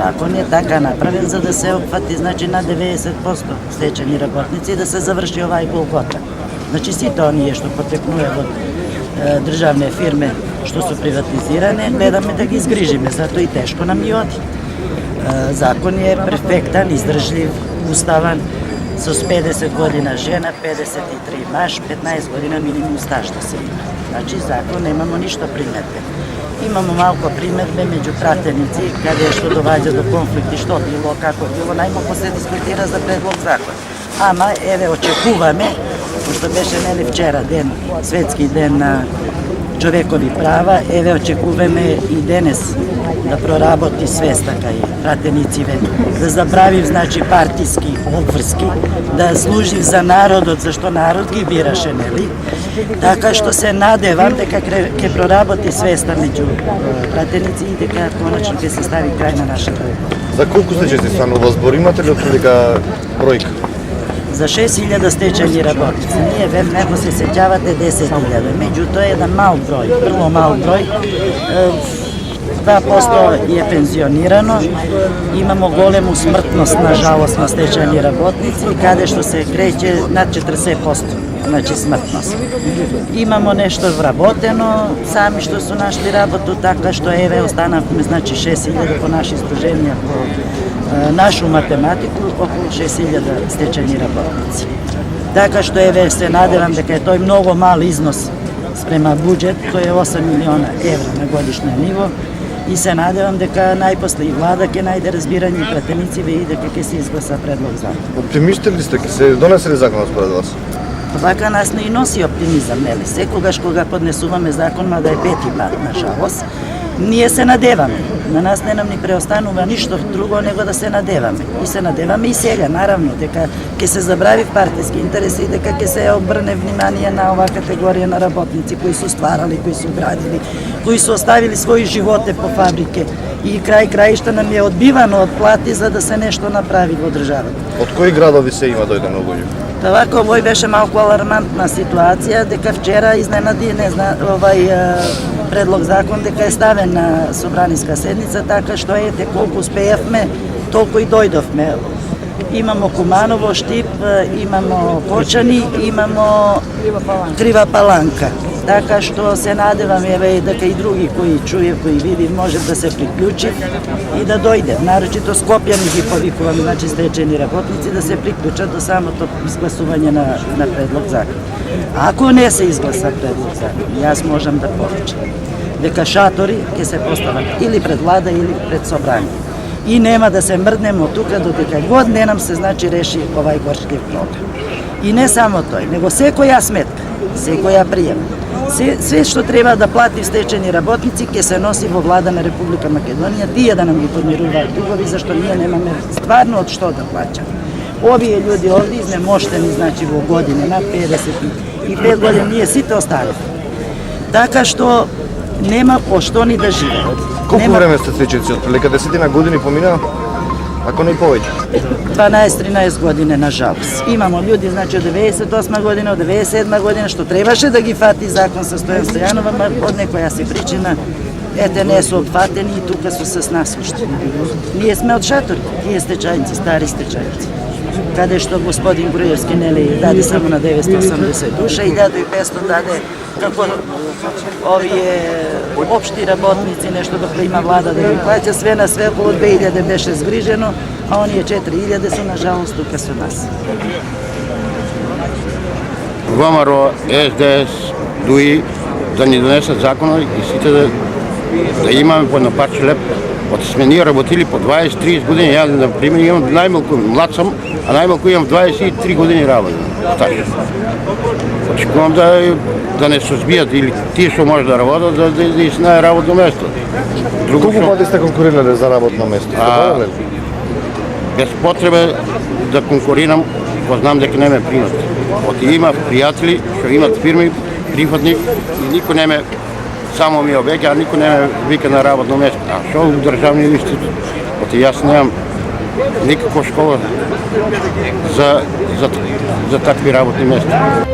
zakon je така направен, за да се обхвати значи на 90% stečajni работници и да се заврши ovaj Golgota. Znači svi to nije što poteknuje od državne firme što su privatizirane, gledame da gi izgrižime, zato i teško nam i odi. Zakon je perfektan, izdržljiv, ustavan, s 50 godina žena, 53 maš, 15 godina minimum staž da se ima. Znači zakon nemamo ništa primedbe. Imamo malko primedbe među pratenici kada je što dovađa do konflikti, što bilo, kako bilo, najmoko se diskutira za predlog zakona. Ama, eve, očekuvame, pošto beše meni včera den, svetski den čovekovi prava, eve, očekuvame i danes da proraboti svestaka i pratenici, da zabravim, znači, partijski, obvrski, da služim za narod, za što narod gi biraše, neli? Така što se nadevam дека ќе проработи свеста меѓу пратеници и дека конечно ќе се стави крај на нашата. За колку стечајни станува збор? Имате ли отприлика бројка? За 6000 стечајни работници. Ние веројатно се сеќавате 10.000. Меѓутоа е еден мал број, vrlo мал број. 2% je penzionirano, imamo golemu smrtnost, nažalost, na stečajni работници, каде што се kreće nad 40%, znači smrtnost. Imamo nešto вработено, sami što su našli работу, така što еве останавме, znači 6000 по наши сдруженија, по нашу математику, околу 6000 stečajni работници. Така што еве се надевам дека е тој многу мал износ спрема буџет, тој е 8 милиона евра на годишно ниво, и се надевам дека најпосле и влада ќе најде разбирање и пратеници и дека ќе се изгласа предлог закон. Оптимисти ли сте? Ќе се донесе ли законот според вас? Вака нас не и носи оптимизам, нели? Секогаш кога поднесуваме закон, мада е пети пат, на жалост, ние се надеваме. На нас не нам ни преостанува ништо друго него да се надеваме. И се надеваме и сега, наравно, дека ќе се забрави партиски интереси и дека ќе се обрне внимание на оваа категорија на работници кои су стварали, кои су градили, кои су оставили своји животе по фабрике и крај краишта нам е одбивано од плати за да се нешто направи во државата. Од кои градови се има дојдено луѓе? Вако, овој беше малку алармантна ситуација, дека вчера изненади предлог закон дека е ставен на собраниска седница, така што ете колку успеевме, толку и дојдовме. Имамо Куманово, Штип, имамо Кочани, имамо Крива Паланка. Така што се надевам еве дека и други кои чуе, кои види, може да се приклучи и да дојде. Нарочито Скопјани ги повикувам, значи стечени работници, да се приклучат до самото изгласување на предлог закон. Ако не се изгласа предлог закон, јас можам да поручам дека шатори ќе се постават или пред влада или пред собрање. И нема да се мрднемо од тука додека год не нам се значи реши овај горшки проблем. И не само тој, него секоја сметка, секоја пријава, све што треба да плати стечени работници ќе се носи во влада на Република Македонија, тие да нам ги подмируваат дугови, зашто ние немаме стварно од што да плаќаме. Овие луѓе овде изнемоштени, значи во години, на 55 години, ние сите оставаме. Така што нема по што ни да живеат. Колку време сте стечајци? Отприлика 10 години помина? Ако не и повеќе? 12-13 години, на жалост. Имамо луѓе, значи, од 98 година, од 97 година, што требаше да ги фати закон со Стојан Стојанова, ма од некоја си причина, ете, не су опфатени и тука су с нас уште. Ние сме од шатори, тие стечајници, стари стечајници. Каде што господин Груевски, нели, даде само на 980 душа, 1500 даде како овие општи работници, нешто да има влада да ги плаќа, све на све околу 2000 беше згрижено, а оние 4000 се, на жалост, тука со нас. ВМРО, СДС, ДУИ да ни донесат законот и сите да имаме по едно парче леп. Од сме ние работили по 20-30 години, јас, например, имам најмалку, млад сам, а најмалку имам 23 години работа. Очекувам да не се збијат или тие што може да работат, да се најде работно место. Колку пати сте конкурирале за работно место? Без потреба да конкурирам, го знам дека не ме примат. Оти има пријатели што имат фирми, прифатни и никој не ме само ми обеќа, а никој не ме вика на работно место. А што у државниот институт? Оти јас немам никаква школа за такви работни места.